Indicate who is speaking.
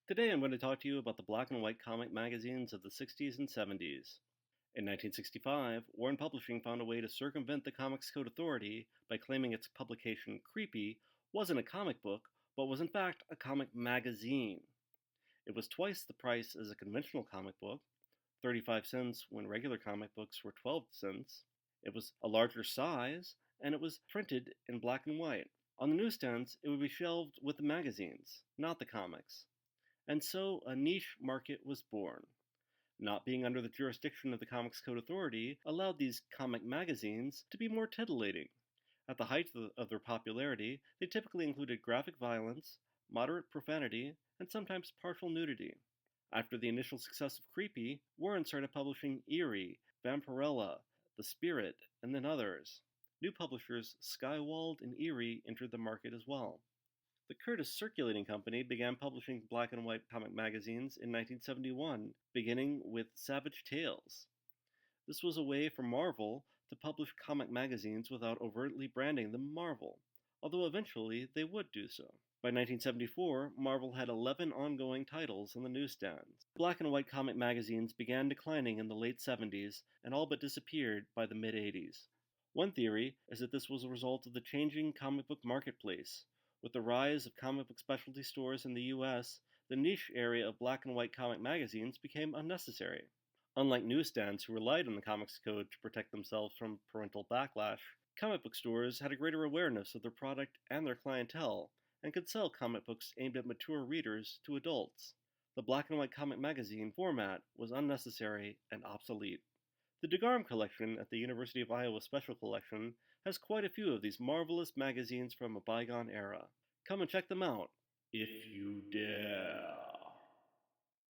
Speaker 1: Today I'm going to talk to you about the black and white comic magazines of the 60s and 70s. In 1965, Warren Publishing found a way to circumvent the Comics Code Authority by claiming its publication, Creepy, wasn't a comic book, but was in fact a comic magazine. It was twice the price as a conventional comic book, 35 cents when regular comic books were 12 cents. It was a larger size, and it was printed in black and white. On the newsstands, it would be shelved with the magazines, not the comics. And so a niche market was born. Not being under the jurisdiction of the Comics Code Authority allowed these comic magazines to be more titillating. At the height of their popularity, they typically included graphic violence, moderate profanity, and sometimes partial nudity. After the initial success of Creepy, Warren started publishing Eerie, Vampirella, The Spirit, and then others. New publishers Skywald and Eerie entered the market as well. The Curtis Circulating Company began publishing black and white comic magazines in 1971, beginning with Savage Tales. This was a way for Marvel to publish comic magazines without overtly branding them Marvel, although eventually they would do so. By 1974, Marvel had 11 ongoing titles on the newsstands. Black and white comic magazines began declining in the late 70s and all but disappeared by the mid-80s. One theory is that this was a result of the changing comic book marketplace. With the rise of comic book specialty stores in the US, the niche area of black and white comic magazines became unnecessary. Unlike newsstands who relied on the Comics Code to protect themselves from parental backlash, comic book stores had a greater awareness of their product and their clientele, and could sell comic books aimed at mature readers to adults. The black and white comic magazine format was unnecessary and obsolete. The DeGarm collection at the University of Iowa Special Collection has quite a few of these marvelous magazines from a bygone era. Come and check them out, if you dare.